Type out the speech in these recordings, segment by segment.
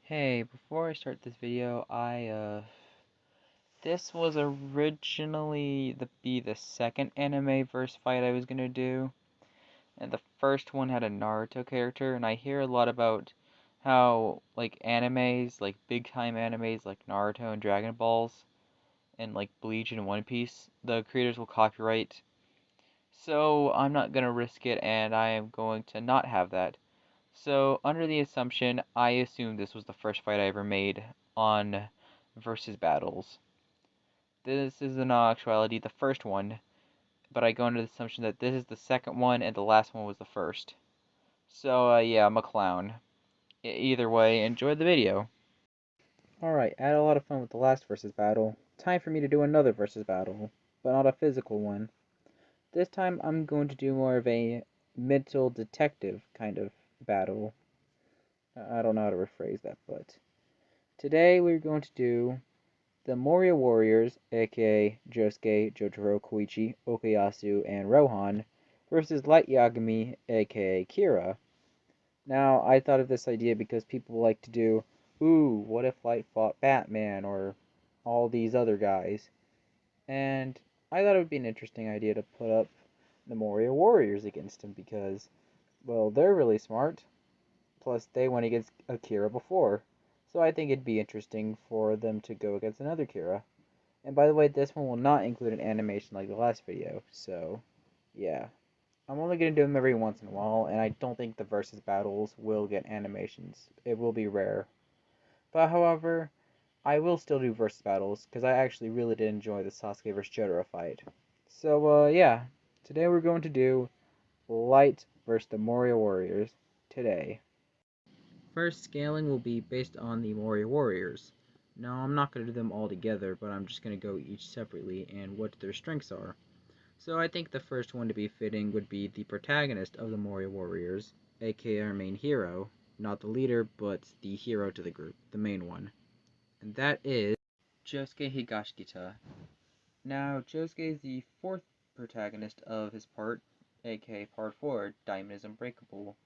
Hey, before I start this video, this was originally the second anime verse fight I was gonna do, and the first one had a Naruto character, and I hear a lot about how, like, animes, like, big-time animes like Naruto and Dragon Balls, and, like, Bleach and One Piece, the creators will copyright, so I'm not gonna risk it, and I am going to not have that. So, under the assumption, I assume this was the first fight I ever made on versus battles. This is in actuality the first one, but I go under the assumption that this is the second one and the last one was the first. So, yeah, I'm a clown. Either way, enjoy the video. Alright, I had a lot of fun with the last versus battle. Time for me to do another versus battle, but not a physical one. This time I'm going to do more of a mental detective kind of battle. I don't know how to rephrase that, but today we're going to do the Morioh Warriors, aka Josuke, Jotaro, Koichi, Okuyasu, and Rohan, versus Light Yagami, aka Kira. Now, I thought of this idea because people like to do, ooh, what if Light fought Batman, or all these other guys? And I thought it would be an interesting idea to put up the Morioh Warriors against him because, well, they're really smart. Plus, they went against Akira before. So I think it'd be interesting for them to go against another Kira. And by the way, this one will not include an animation like the last video. So, yeah. I'm only going to do them every once in a while, and I don't think the versus battles will get animations. It will be rare. But however, I will still do versus battles, because I actually really did enjoy the Sasuke vs Jotaro fight. So, yeah. Today we're going to do Light vs the Morioh Warriors. Today. First, scaling will be based on the Morioh Warriors. Now, I'm not going to do them all together, but I'm just going to go each separately and what their strengths are. So I think the first one to be fitting would be the protagonist of the Morioh Warriors, aka our main hero, not the leader, but the hero to the group, the main one. And that is Josuke Higashikata. Now, Josuke is the fourth protagonist of his part, aka Part 4, Diamond is Unbreakable,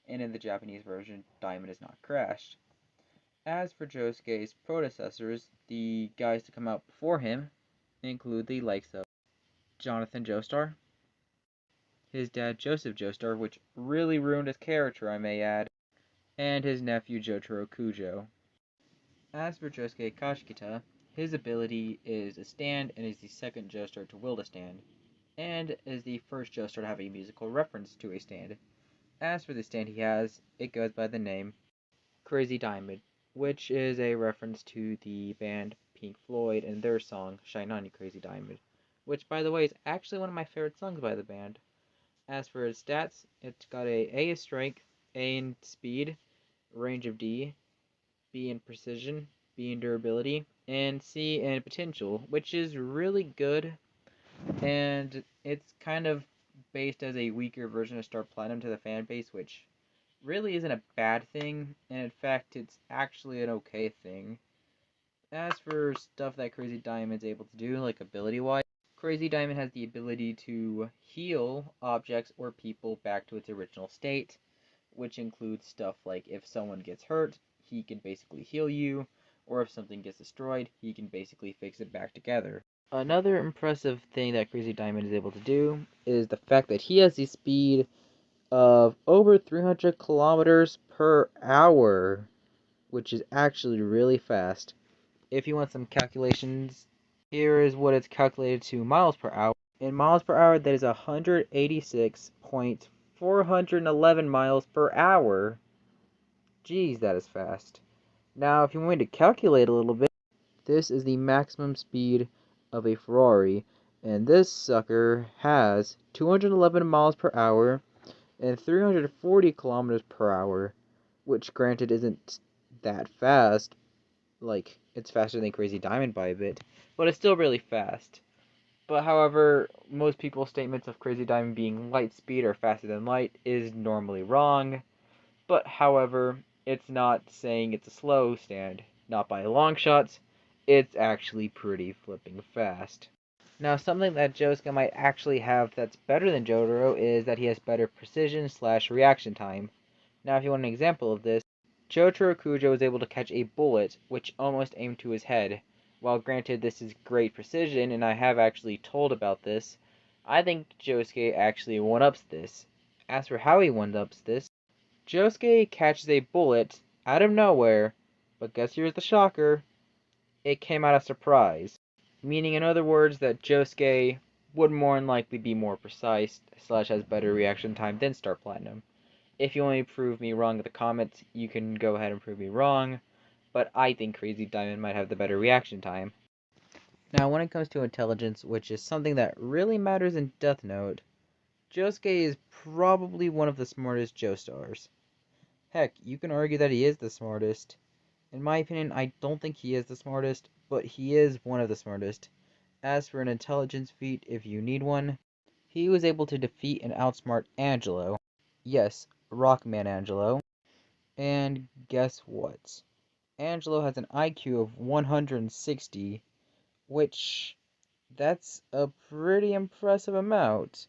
and in the Japanese version, Diamond is Not Crashed. As for Josuke's predecessors, the guys to come out before him include the likes of Jonathan Joestar, his dad Joseph Joestar, which really ruined his character, I may add, and his nephew Jotaro Cujo. As for Josuke Kashikita, his ability is a stand and is the second Joestar to wield a stand, and is the first Joestar to have a musical reference to a stand. As for the stand he has, it goes by the name Crazy Diamond, which is a reference to the band Pink Floyd and their song Shine On You Crazy Diamond, which, by the way, is actually one of my favorite songs by the band. As for its stats, it's got A in strength, A in speed, range of D, B in precision, B in durability, and C in potential, which is really good, and it's kind of based as a weaker version of Star Platinum to the fan base, which really isn't a bad thing, and in fact, it's actually an okay thing. As for stuff that Crazy Diamond's able to do, like ability-wise, Crazy Diamond has the ability to heal objects or people back to its original state, which includes stuff like if someone gets hurt, he can basically heal you, or if something gets destroyed, he can basically fix it back together. Another impressive thing that Crazy Diamond is able to do is the fact that he has the speed of over 300 kilometers per hour, which is actually really fast. If you want some calculations, here is what it's calculated to miles per hour. In miles per hour, that is 186.411 miles per hour. Geez, that is fast. Now, if you want me to calculate a little bit, this is the maximum speed of a Ferrari, and this sucker has 211 miles per hour and 340 kilometers per hour, which granted isn't that fast, like, it's faster than Crazy Diamond by a bit, but it's still really fast. But however, most people's statements of Crazy Diamond being light speed or faster than light is normally wrong. But however, it's not saying it's a slow stand. Not by long shots. It's actually pretty flipping fast. Now, something that Josuke might actually have that's better than Jotaro is that he has better precision slash reaction time. Now, if you want an example of this, Jotaro Cujo was able to catch a bullet which almost aimed to his head. While granted this is great precision, and I have actually told about this, I think Josuke actually one-ups this. As for how he one-ups this, Josuke catches a bullet out of nowhere, but guess here's the shocker, it came out of surprise. Meaning, in other words, that Josuke would more than likely be more precise, / has better reaction time than Star Platinum. If you want to prove me wrong in the comments, you can go ahead and prove me wrong, but I think Crazy Diamond might have the better reaction time. Now, when it comes to intelligence, which is something that really matters in Death Note, Josuke is probably one of the smartest Joestars. Heck, you can argue that he is the smartest. In my opinion, I don't think he is the smartest, but he is one of the smartest. As for an intelligence feat, if you need one, he was able to defeat and outsmart Angelo. Yes, Rockman Angelo. And guess what? Angelo has an IQ of 160, which that's a pretty impressive amount,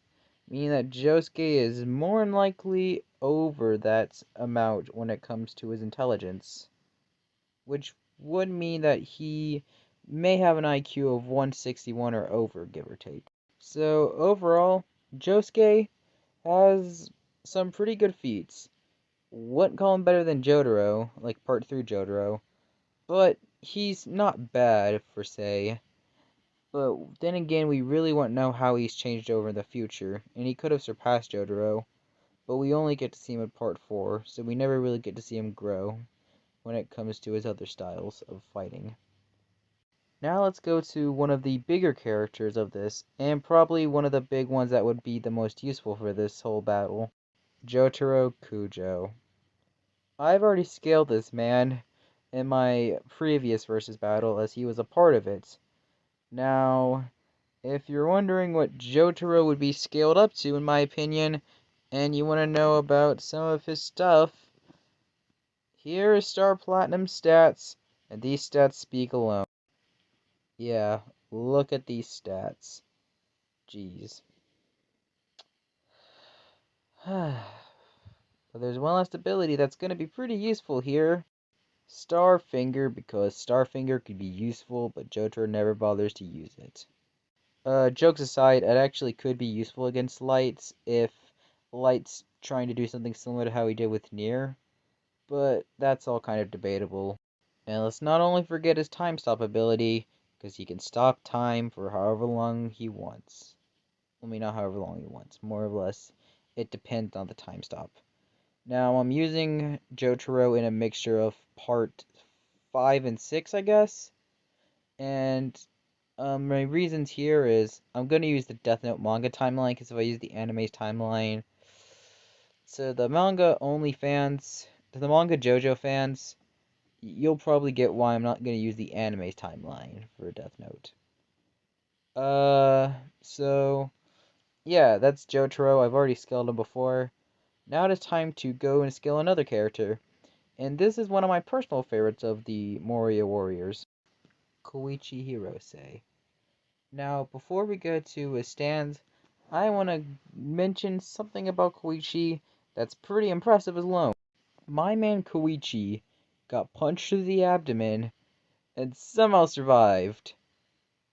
meaning that Josuke is more than likely over that amount when it comes to his intelligence, which would mean that he may have an IQ of 161 or over, give or take. So overall, Josuke has some pretty good feats. Wouldn't call him better than Jotaro, like Part 3 Jotaro, but he's not bad, per se. But then again, we really won't know how he's changed over in the future, and he could have surpassed Jotaro, but we only get to see him in Part 4, so we never really get to see him grow when it comes to his other styles of fighting. Now let's go to one of the bigger characters of this, and probably one of the big ones that would be the most useful for this whole battle, Jotaro Cujo. I've already scaled this man in my previous versus battle, as he was a part of it. Now, if you're wondering what Jotaro would be scaled up to, in my opinion, and you want to know about some of his stuff, here is Star Platinum stats, and these stats speak alone. Yeah, look at these stats. Jeez. But there's one last ability that's going to be pretty useful here. Starfinger, because Starfinger could be useful, but Jotaro never bothers to use it. Jokes aside, it actually could be useful against Lights if Light's trying to do something similar to how he did with Nier, but that's all kind of debatable. And let's not only forget his time stop ability, because he can stop time for however long he wants. I mean, not however long he wants, more or less. It depends on the time stop. Now, I'm using Jotaro in a mixture of Part 5 and 6, I guess. And my reasons here is I'm going to use the Death Note manga timeline, because if I use the anime's timeline, so the manga only fans, the manga JoJo fans, you'll probably get why I'm not going to use the anime's timeline for Death Note. So yeah, that's Jotaro. I've already scaled him before. Now it is time to go and scale another character. And this is one of my personal favorites of the Morioh Warriors, Koichi Hirose. Now, before we go to his stands, I want to mention something about Koichi that's pretty impressive alone. My man Koichi got punched through the abdomen and somehow survived.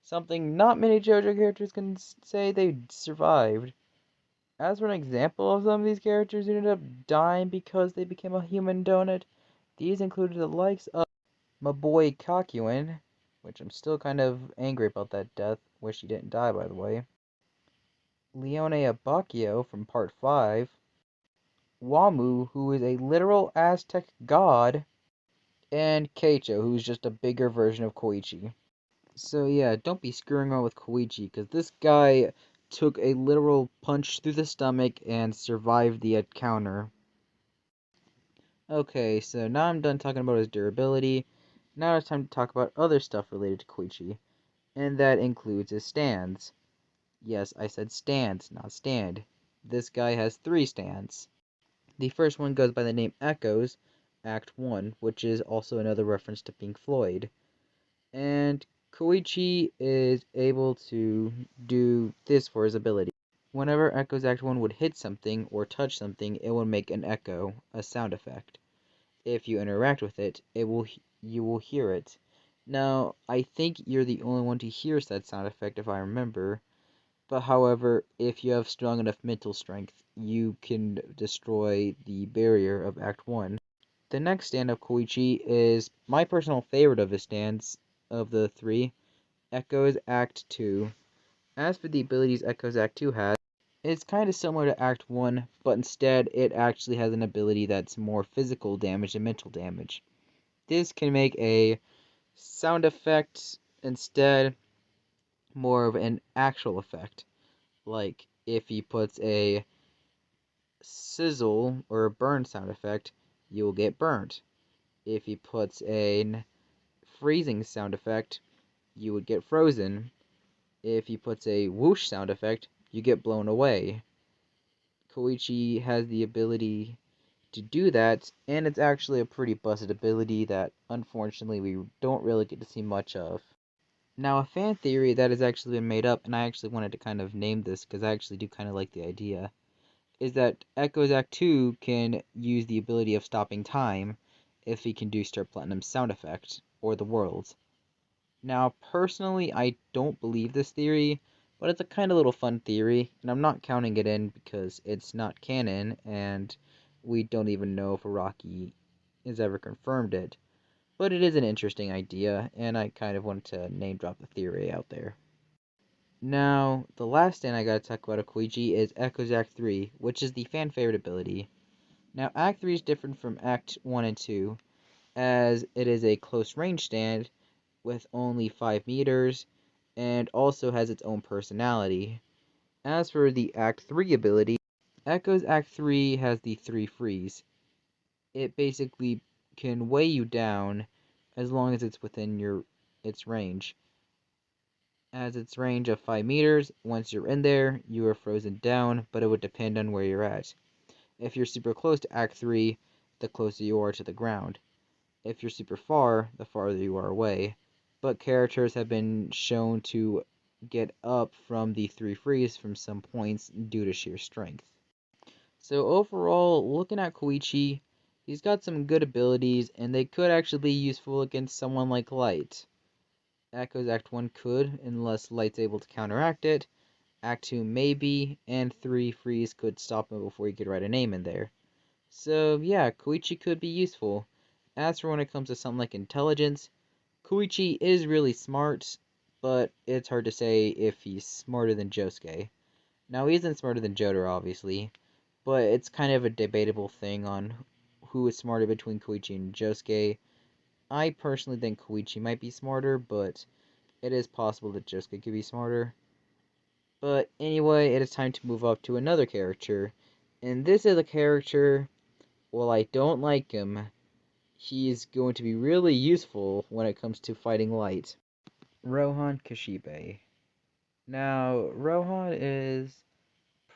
Something not many JoJo characters can say they survived. As for an example of some of these characters who ended up dying because they became a human donut, these included the likes of my boy Kakuin, which I'm still kind of angry about that death. Wish he didn't die, by the way. Leone Abacchio from Part 5. Wamu, who is a literal Aztec god. And Keicho, who's just a bigger version of Koichi. So yeah, don't be screwing around with Koichi, because this guy took a literal punch through the stomach and survived the encounter. Okay, so now I'm done talking about his durability. Now it's time to talk about other stuff related to Koichi, and that includes his stands. Yes, I said stands, not stand. This guy has 3 stands. The first one goes by the name Echoes, Act 1, which is also another reference to Pink Floyd. And Koichi is able to do this for his ability. Whenever Echoes Act 1 would hit something or touch something, it would make an echo, a sound effect. If you interact with it, you will hear it. Now, I think you're the only one to hear that sound effect if I remember. But however, if you have strong enough mental strength, you can destroy the barrier of Act 1. The next stand of Koichi is my personal favorite of his stands of the three, Echoes Act 2. As for the abilities Echoes Act 2 has, it's kind of similar to Act 1, but instead it actually has an ability that's more physical damage than mental damage. This can make a sound effect instead more of an actual effect. Like if he puts a sizzle or a burn sound effect, you will get burnt. If he puts a freezing sound effect, you would get frozen. If he puts a whoosh sound effect, you get blown away. Koichi has the ability to do that, and it's actually a pretty busted ability that unfortunately we don't really get to see much of. Now, a fan theory that has actually been made up, and I actually wanted to kind of name this because I actually do kind of like the idea, is that Echoes Act 2 can use the ability of stopping time if he can do Star Platinum's sound effect, or the world's. Now, personally, I don't believe this theory, but it's a kind of little fun theory, and I'm not counting it in because it's not canon, and we don't even know if Araki has ever confirmed it. But it is an interesting idea, and I kind of wanted to name drop the theory out there. Now, the last thing I gotta talk about Koichi is Echoes Act 3, which is the fan favorite ability. Now, Act 3 is different from Act 1 and 2, as it is a close range stand with only 5 meters, and also has its own personality. As for the Act 3 ability, Echoes Act 3 has the 3 freeze. It basically can weigh you down as long as it's within its range. As its range of 5 meters, once you're in there, you are frozen down, but it would depend on where you're at. If you're super close to Act 3, the closer you are to the ground. If you're super far, the farther you are away. But characters have been shown to get up from the 3 freeze from some points due to sheer strength. So overall, looking at Koichi, he's got some good abilities, and they could actually be useful against someone like Light. Echoes Act 1 could, unless Light's able to counteract it. Act 2 maybe, and 3 freeze could stop him before he could write a name in there. So yeah, Koichi could be useful. As for when it comes to something like intelligence, Koichi is really smart, but it's hard to say if he's smarter than Josuke. Now, he isn't smarter than Jotaro, obviously, but it's kind of a debatable thing on who is smarter between Koichi and Josuke. I personally think Koichi might be smarter, but it is possible that Josuke could be smarter. But anyway, it is time to move up to another character. And this is a character, while I don't like him, he is going to be really useful when it comes to fighting Light. Rohan Kishibe. Now, Rohan is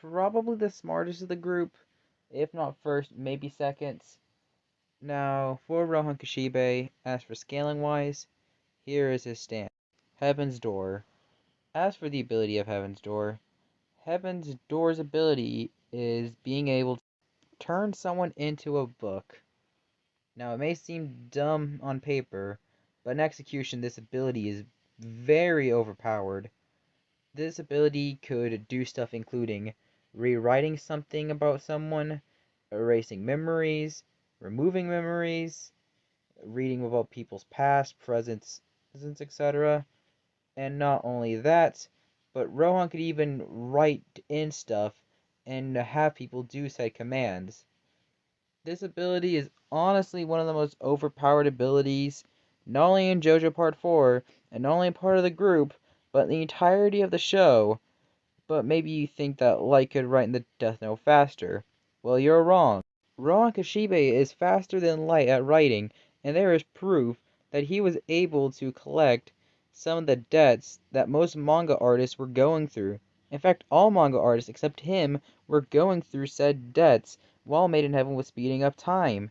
probably the smartest of the group, if not first, maybe second. Now, for Rohan Kishibe, as for scaling wise, here is his stand. Heaven's Door. As for the ability of Heaven's Door, Heaven's Door's ability is being able to turn someone into a book. Now, it may seem dumb on paper, but in execution, this ability is very overpowered. This ability could do stuff including rewriting something about someone, erasing memories, removing memories, reading about people's past, presents, etc. And not only that, but Rohan could even write in stuff and have people do said commands. This ability is honestly one of the most overpowered abilities, not only in JoJo Part 4, and not only part of the group, but the entirety of the show. But maybe you think that Light could write in the Death Note faster. Well, you're wrong. Rohan Kishibe is faster than Light at writing, and there is proof that he was able to collect some of the debts that most manga artists were going through. In fact, all manga artists except him were going through said debts while Made in Heaven was speeding up time.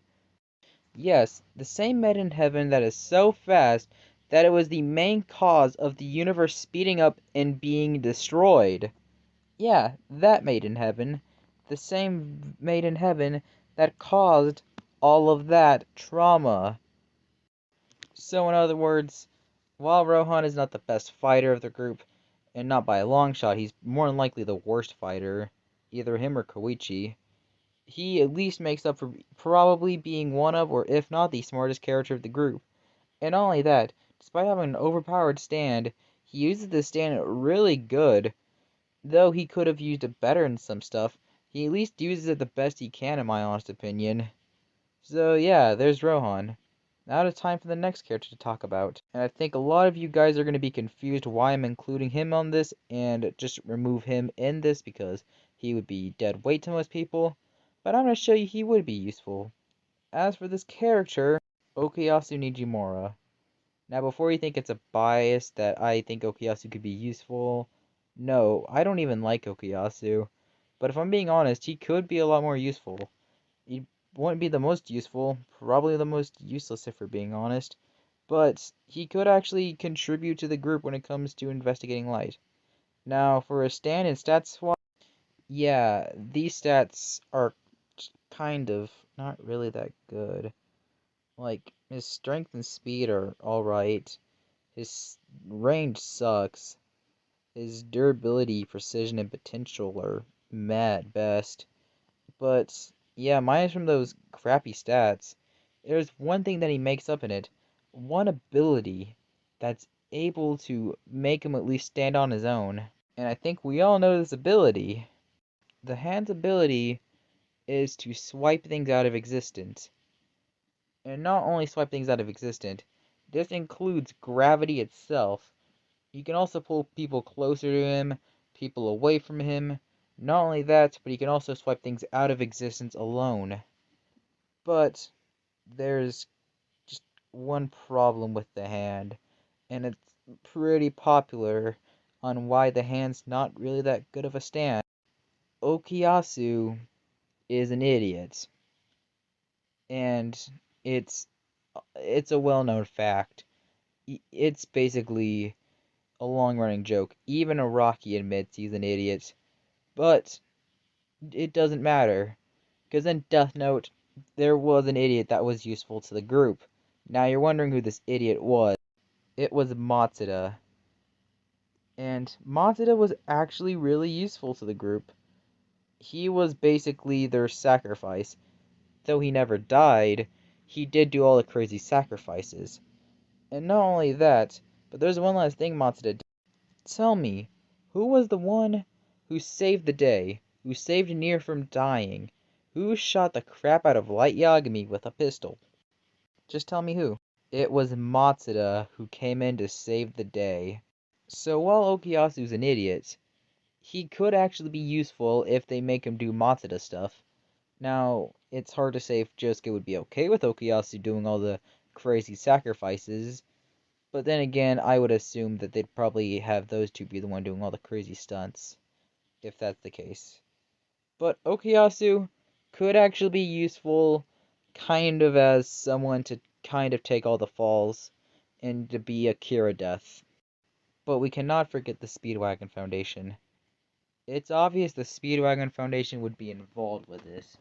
Yes, the same Made in Heaven that is so fast that it was the main cause of the universe speeding up and being destroyed. Yeah, that Made in Heaven. The same Made in Heaven that caused all of that trauma. So in other words, while Rohan is not the best fighter of the group, and not by a long shot, he's more than likely the worst fighter, either him or Koichi, he at least makes up for probably being one of, or if not the smartest character of the group. And not only that, despite having an overpowered stand, he uses the stand really good. Though he could have used it better in some stuff, he at least uses it the best he can, in my honest opinion. So yeah, there's Rohan. Now it's time for the next character to talk about. And I think a lot of you guys are going to be confused why I'm including him on this, and just remove him in this because he would be dead weight to most people. But I'm going to show you he would be useful. As for this character, Okuyasu Nijimura. Now before you think it's a bias that I think Okuyasu could be useful, no, I don't even like Okuyasu. But if I'm being honest, he could be a lot more useful. He wouldn't be the most useful, probably the most useless if we're being honest, but he could actually contribute to the group when it comes to investigating Light. Now, for a stand and stats swap, yeah, these stats are kind of not really that good. Like, his strength and speed are alright, his range sucks, his durability, precision, and potential are meh at best. But yeah, minus from those crappy stats, there's one thing that he makes up in it. One ability that's able to make him at least stand on his own. And I think we all know this ability. The hand's ability is to swipe things out of existence. And not only swipe things out of existence, this includes gravity itself. You can also pull people closer to him, people away from him. Not only that, but he can also swipe things out of existence alone. But there's just one problem with the hand, and it's pretty popular on why the hand's not really that good of a stand. Okuyasu is an idiot, and it's a well-known fact. It's basically a long-running joke. Even Araki admits he's an idiot, but it doesn't matter, because in Death Note, there was an idiot that was useful to the group. Now you're wondering who this idiot was. It was Matsuda. And Matsuda was actually really useful to the group. He was basically their sacrifice. Though he never died, he did do all the crazy sacrifices. And not only that, but there's one last thing Matsuda did. Tell me, who was the one who saved the day? Who saved Nier from dying? Who shot the crap out of Light Yagami with a pistol? Just tell me who. It was Matsuda who came in to save the day. So while Okuyasu's an idiot, he could actually be useful if they make him do Matsuda stuff. Now, it's hard to say if Josuke would be okay with Okuyasu doing all the crazy sacrifices, but then again, I would assume that they'd probably have those two be the one doing all the crazy stunts, if that's the case. But Okuyasu could actually be useful, kind of as someone to kind of take all the falls, and to be a Kira death. But we cannot forget the Speedwagon Foundation. It's obvious the Speedwagon Foundation would be involved with this.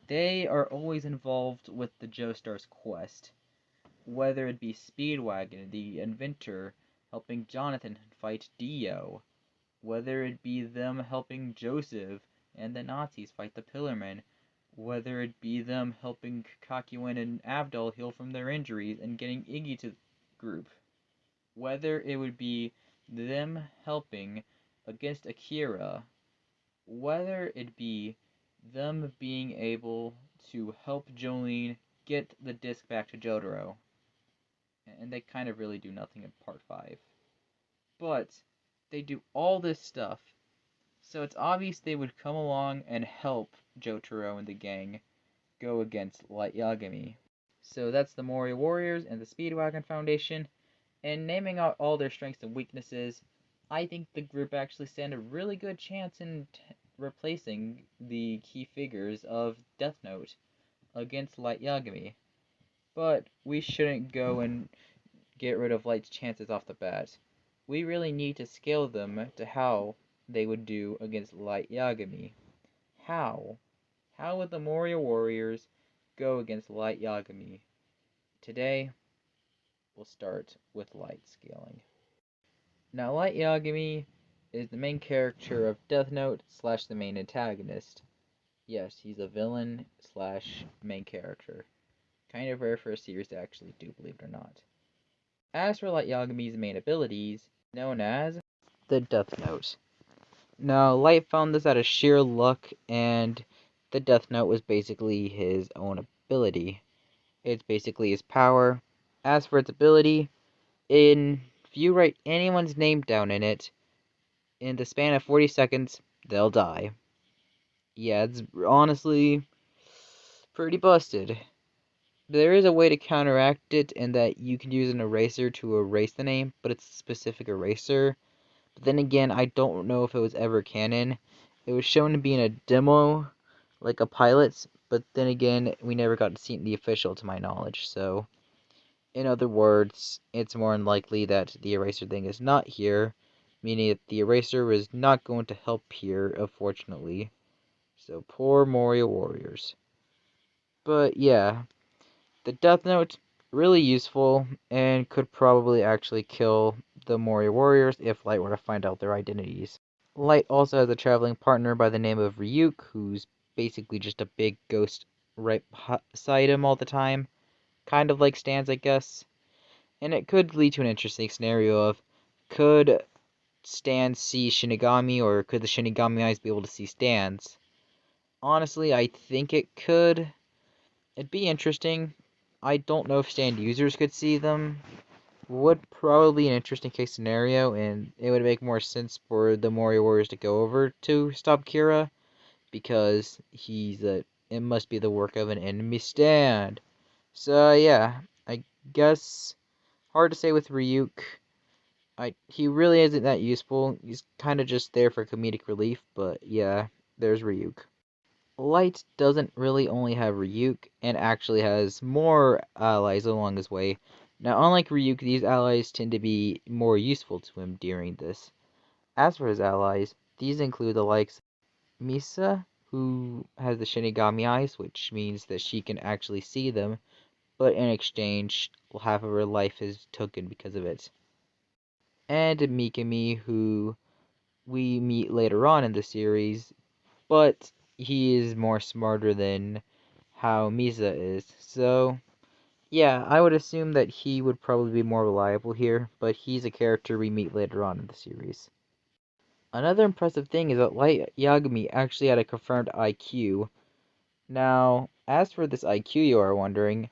They are always involved with the Joestar's quest. Whether it be Speedwagon, the inventor, helping Jonathan fight Dio, whether it be them helping Joseph and the Nazis fight the Pillarmen, whether it be them helping Kakyoin and Avdol heal from their injuries and getting Iggy to the group, whether it would be them helping against Akira, whether it be them being able to help Jolene get the disc back to Jotaro. And they kind of really do nothing in part 5. But they do all this stuff, so it's obvious they would come along and help Jotaro and the gang go against Light Yagami. So that's the Morioh Warriors and the Speedwagon Foundation. And naming out all their strengths and weaknesses, I think the group actually stand a really good chance in replacing the key figures of Death Note against Light Yagami. But we shouldn't go and get rid of Light's chances off the bat. We really need to scale them to how they would do against Light Yagami. How? How would the Morioh Warriors go against Light Yagami. Today, we'll start with Light scaling. Now, Light Yagami is the main character of Death Note / the main antagonist. Yes, he's a villain / main character. Kind of rare for a series to actually do, believe it or not. As for Light Yagami's main abilities, known as the Death Note. Now, Light found this out of sheer luck, and the Death Note was basically his own ability. It's basically his power. As for its ability, if you write anyone's name down in it, in the span of 40 seconds, they'll die. Yeah, it's honestly pretty busted. There is a way to counteract it in that you can use an eraser to erase the name, but it's a specific eraser. But then again, I don't know if it was ever canon. It was shown to be in a demo, like a pilot, but then again, we never got to see it in the official, to my knowledge, so... In other words, it's more unlikely that the eraser thing is not here, meaning that the eraser is not going to help here, unfortunately. So, poor Morioh warriors. But yeah, the Death Note, really useful, and could probably actually kill the Morioh warriors if Light were to find out their identities. Light also has a traveling partner by the name of Ryuk, who's basically just a big ghost right beside him all the time. Kind of like Stans, I guess. And it could lead to an interesting scenario of, could Stans see Shinigami, or could the Shinigami eyes be able to see Stans? Honestly, I think it could. It'd be interesting. I don't know if Stan users could see them. Would probably be an interesting case scenario, and it would make more sense for the Morioh Warriors to go over to stop Kira, because it must be the work of an enemy stand. So yeah, I guess hard to say with Ryuk. He really isn't that useful. He's kind of just there for comedic relief, but yeah, there's Ryuk. Light doesn't really only have Ryuk, and actually has more allies along his way. Now, unlike Ryuk, these allies tend to be more useful to him during this. As for his allies, these include the likes of Misa, who has the Shinigami eyes, which means that she can actually see them, but in exchange, half of her life is taken because of it. And Mikami, who we meet later on in the series, but he is more smarter than how Misa is. So, yeah, I would assume that he would probably be more reliable here, but he's a character we meet later on in the series. Another impressive thing is that Light Yagami actually had a confirmed IQ. Now, as for this IQ, you are wondering,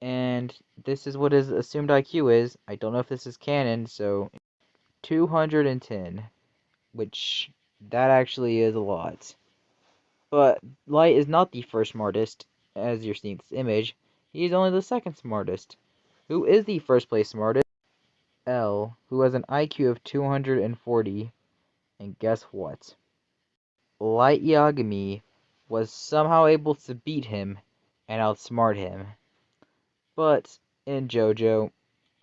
and this is what his assumed IQ is. I don't know if this is canon, so 210, which that actually is a lot. But Light is not the first smartest, as you're seeing this image. He is only the second smartest. Who is the first place smartest? L, who has an IQ of 240. And guess what? Light Yagami was somehow able to beat him and outsmart him. But in JoJo,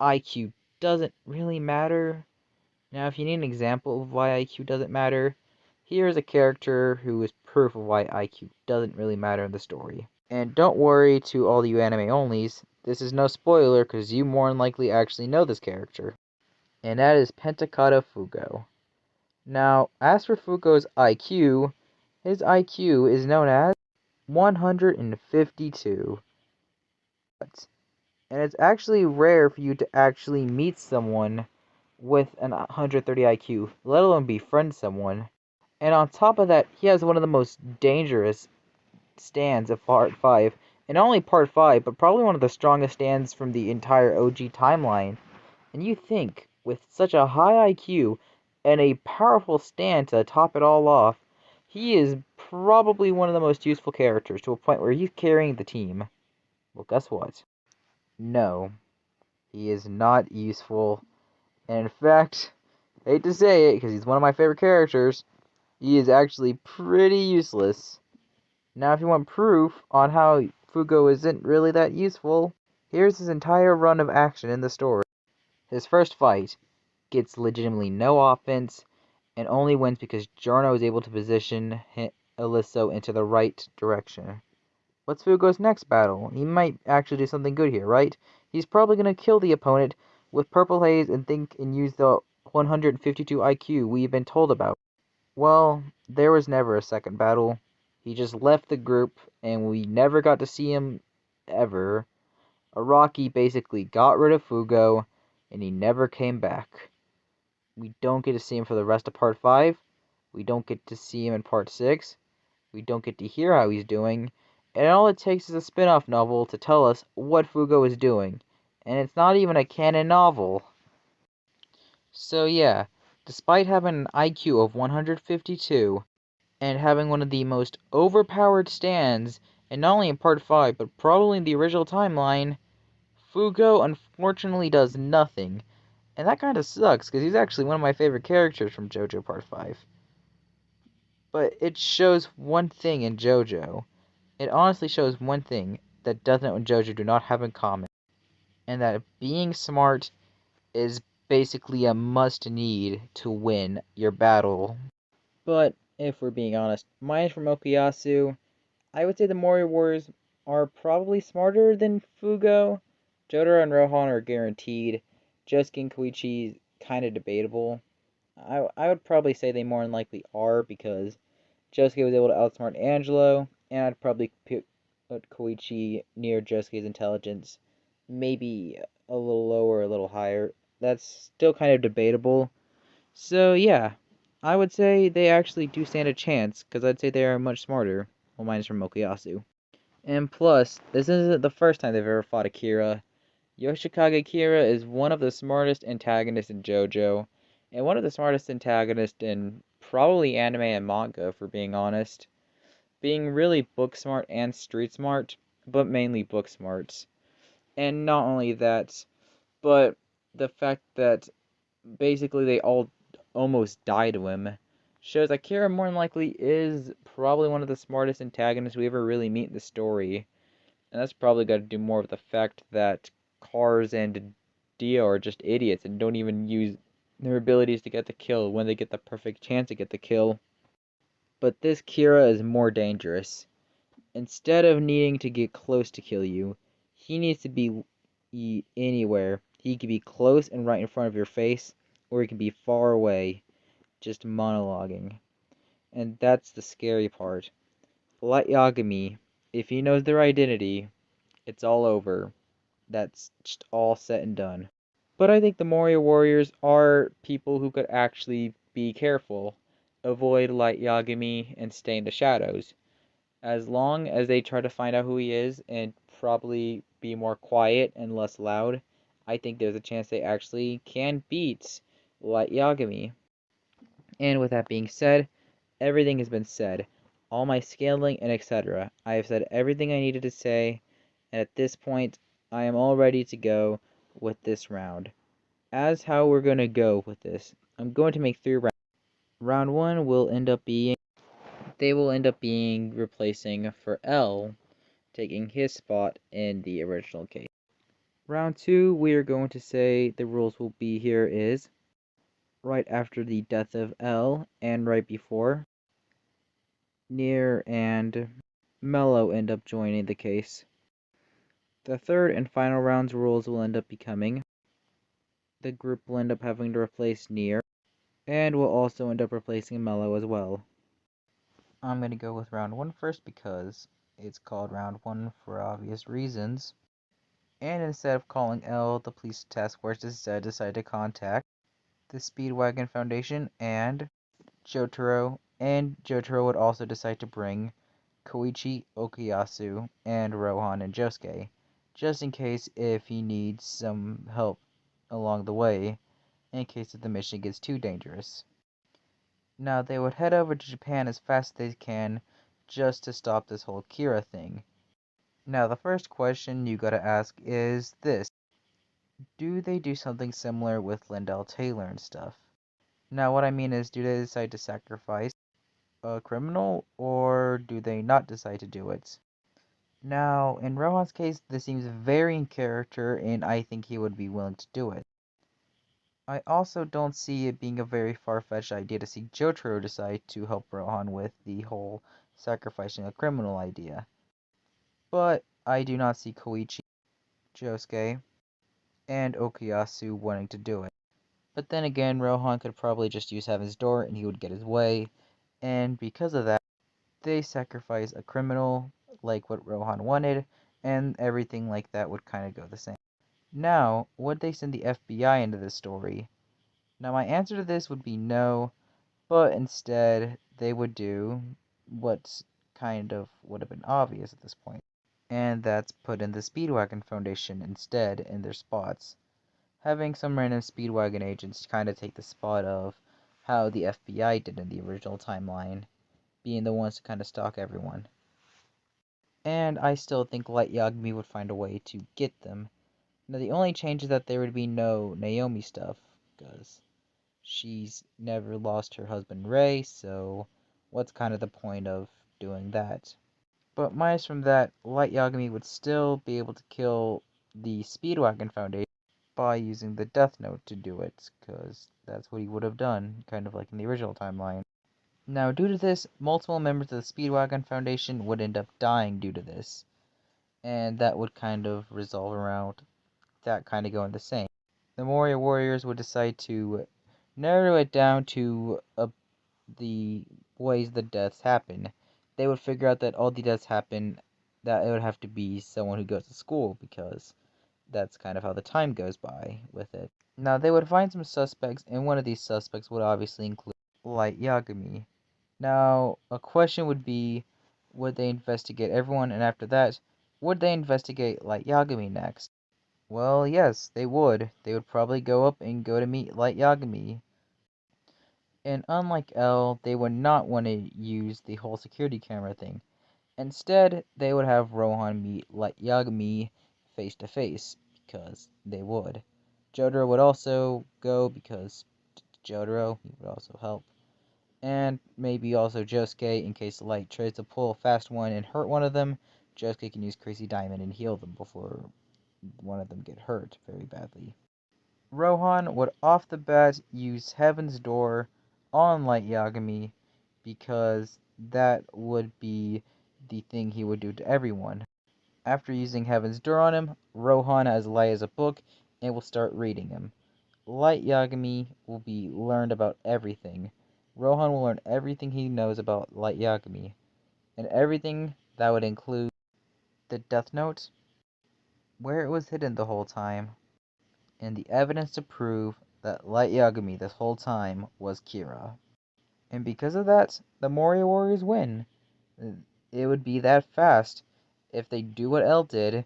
IQ doesn't really matter. Now, if you need an example of why IQ doesn't matter, here is a character who is proof of why IQ doesn't really matter in the story. And don't worry to all you anime onlys, this is no spoiler because you more than likely actually know this character. And that is Pentakata Fugo. Now, as for Fugo's IQ, his IQ is known as 152. And it's actually rare for you to actually meet someone with an 130 IQ, let alone befriend someone. And on top of that, he has one of the most dangerous stands of Part 5. And not only Part 5, but probably one of the strongest stands from the entire OG timeline. And you think, with such a high IQ and a powerful stand to top it all off, he is probably one of the most useful characters to a point where he's carrying the team. Well, guess what? No, he is not useful. And in fact, I hate to say it, because he's one of my favorite characters, he is actually pretty useless. Now, if you want proof on how Fugo isn't really that useful, here's his entire run of action in the story. His first fight gets legitimately no offense, and only wins because Giorno is able to position Iliso into the right direction. What's Fugo's next battle? He might actually do something good here, right? He's probably gonna kill the opponent with Purple Haze and use the 152 IQ we've been told about. Well, there was never a second battle. He just left the group, and we never got to see him ever. Araki basically got rid of Fugo, and he never came back. We don't get to see him for the rest of Part 5. We don't get to see him in Part 6. We don't get to hear how he's doing. And all it takes is a spin off novel to tell us what Fugo is doing. And it's not even a canon novel. So, yeah, despite having an IQ of 152 and having one of the most overpowered stands, and not only in Part 5, but probably in the original timeline, Fugo unfortunately does nothing. And that kind of sucks, because he's actually one of my favorite characters from JoJo Part 5. But it shows one thing in JoJo. It honestly shows one thing that Death Note and JoJo do not have in common, and that being smart is basically a must need to win your battle. But if we're being honest, mine is from Okuyasu. I would say the Morioh Warriors are probably smarter than Fugo. Jotaro and Rohan are guaranteed. Josuke and Koichi kind of debatable. I would probably say they more than likely are because Josuke was able to outsmart Angelo, and I'd probably put Koichi near Josuke's intelligence, maybe a little lower, a little higher. That's still kind of debatable. So yeah, I would say they actually do stand a chance, because I'd say they are much smarter. Well, mine is from Okuyasu. And plus, this isn't the first time they've ever fought Akira. Yoshikage Kira is one of the smartest antagonists in JoJo, and one of the smartest antagonists in probably anime and manga, for being honest. Being really book smart and street smart, but mainly book smarts. And not only that, but the fact that basically they all almost die to him shows that Kira more than likely is probably one of the smartest antagonists we ever really meet in the story. And that's probably got to do more with the fact that Cars and Dio are just idiots and don't even use their abilities to get the kill when they get the perfect chance to get the kill. But this Kira is more dangerous. Instead of needing to get close to kill you, he needs to be anywhere. He can be close and right in front of your face, or he can be far away, just monologuing. And that's the scary part. Light Yagami, if he knows their identity, it's all over. That's just all said and done. But I think the Morioh Warriors are people who could actually be careful, avoid Light Yagami, and stay in the shadows. As long as they try to find out who he is and probably be more quiet and less loud, I think there's a chance they actually can beat Light Yagami. And with that being said, everything has been said. All my scaling and etc. I have said everything I needed to say, and at this point, I am all ready to go with this round. As how we're going to go with this, I'm going to make 3 rounds. Round 1 will end up being, they will end up being replacing for L, taking his spot in the original case. Round 2, we are going to say the rules will be here is right after the death of L and right before, Near and Mello end up joining the case. The third and final round's rules will end up becoming the group will end up having to replace Near, and will also end up replacing Mello as well. I'm going to go with round 1 first because it's called round 1 for obvious reasons. And instead of calling L, the police task force instead decided to contact the Speedwagon Foundation and Jotaro, and Jotaro would also decide to bring Koichi, Okuyasu, and Rohan and Josuke, just in case if he needs some help along the way, in case if the mission gets too dangerous. Now they would head over to Japan as fast as they can, just to stop this whole Kira thing. Now the first question you gotta ask is this. Do they do something similar with Lindell Taylor and stuff? Now what I mean is, do they decide to sacrifice a criminal, or do they not decide to do it? Now, in Rohan's case, this seems very in character, and I think he would be willing to do it. I also don't see it being a very far-fetched idea to see Jotaro decide to help Rohan with the whole sacrificing a criminal idea. But I do not see Koichi, Josuke, and Okuyasu wanting to do it. But then again, Rohan could probably just use Heaven's Door and he would get his way, and because of that, they sacrifice a criminal like what Rohan wanted, and everything like that would kind of go the same. Now, would they send the FBI into this story? Now, my answer to this would be no, but instead they would do what kind of would have been obvious at this point, and that's put in the Speedwagon Foundation instead in their spots, having some random Speedwagon agents kind of take the spot of how the FBI did in the original timeline, being the ones to kind of stalk everyone. And I still think Light Yagami would find a way to get them. Now, the only change is that there would be no Naomi stuff, because she's never lost her husband Ray, so what's kind of the point of doing that? But minus from that, Light Yagami would still be able to kill the Speedwagon Foundation by using the Death Note to do it, because that's what he would have done, kind of like in the original timeline. Now, due to this, multiple members of the Speedwagon Foundation would end up dying due to this, and that would kind of resolve around that kind of going the same. The Morioh warriors would decide to narrow it down to the ways the deaths happen. They would figure out that all the deaths happen, that it would have to be someone who goes to school, because that's kind of how the time goes by with it. Now, they would find some suspects, and one of these suspects would obviously include Light Yagami. Now, a question would be, would they investigate everyone, and after that, would they investigate Light Yagami next? Well, yes, they would. They would probably go up and go to meet Light Yagami. And unlike L, they would not want to use the whole security camera thing. Instead, they would have Rohan meet Light Yagami face to face, because they would. Jotaro would also go, because Jotaro, he would also help. And maybe also Josuke, in case Light tries to pull a fast one and hurt one of them, Josuke can use Crazy Diamond and heal them before one of them get hurt very badly. Rohan would off the bat use Heaven's Door on Light Yagami, because that would be the thing he would do to everyone. After using Heaven's Door on him, Rohan has Light as a book and will start reading him. Light Yagami will be learned about everything. Rohan will learn everything he knows about Light Yagami, and everything that would include the Death Note, where it was hidden the whole time, and the evidence to prove that Light Yagami this whole time was Kira. And because of that, the Morioh Warriors win. It would be that fast. If they do what L did,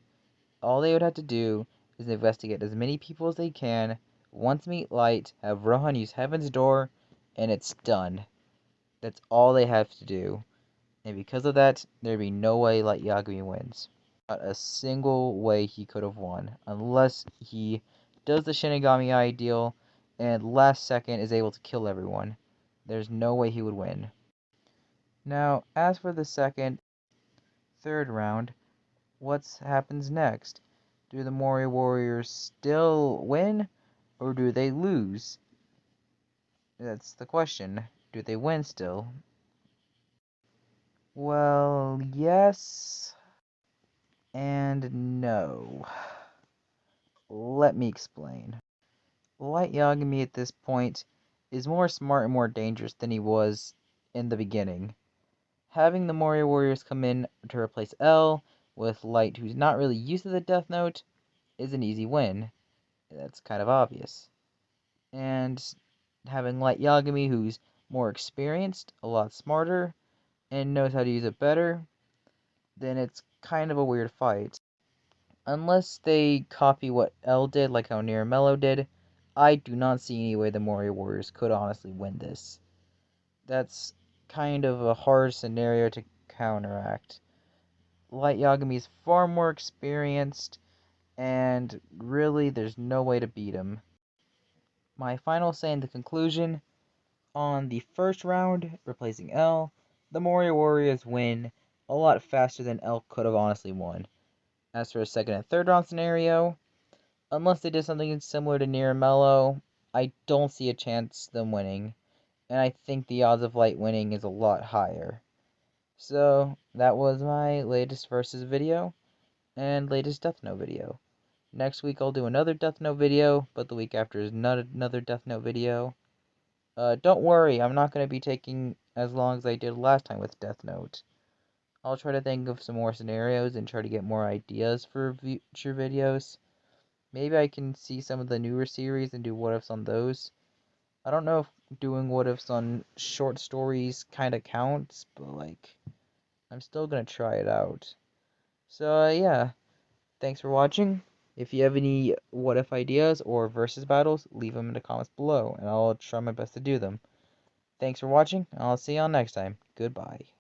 all they would have to do is investigate as many people as they can, once meet Light, have Rohan use Heaven's Door, and it's done. That's all they have to do. And because of that, there'd be no way Light Yagami wins. Not a single way he could have won, unless he does the Shinigami ideal and last second is able to kill everyone. There's no way he would win. Now, as for the second, third round, what happens next? Do the Morioh Warriors still win, or do they lose? That's the question. Do they win still? Well, yes and no. Let me explain. Light Yagami at this point is more smart and more dangerous than he was in the beginning. Having the Morioh Warriors come in to replace L with Light, who's not really used to the Death Note, is an easy win. That's kind of obvious. And having Light Yagami, who's more experienced, a lot smarter, and knows how to use it better, then it's kind of a weird fight. Unless they copy what L did, like how Niramello did, I do not see any way the Morioh Warriors could honestly win this. That's kind of a hard scenario to counteract. Light Yagami is far more experienced, and really there's no way to beat him. My final say in the conclusion, on the first round, replacing L, the Morioh Warriors win a lot faster than L could have honestly won. As for a second and third round scenario, unless they did something similar to Niramello, I don't see a chance them winning, and I think the odds of Light winning is a lot higher. So that was my latest versus video and latest Death Note video. Next week I'll do another Death Note video, but the week after is not another Death Note video. Don't worry, I'm not going to be taking as long as I did last time with Death Note. I'll try to think of some more scenarios and try to get more ideas for future videos. Maybe I can see some of the newer series and do what ifs on those. I don't know if doing what ifs on short stories kind of counts, but like, I'm still gonna try it out. So, yeah, thanks for watching. If you have any what if ideas or versus battles, leave them in the comments below, and I'll try my best to do them. Thanks for watching, and I'll see y'all next time. Goodbye.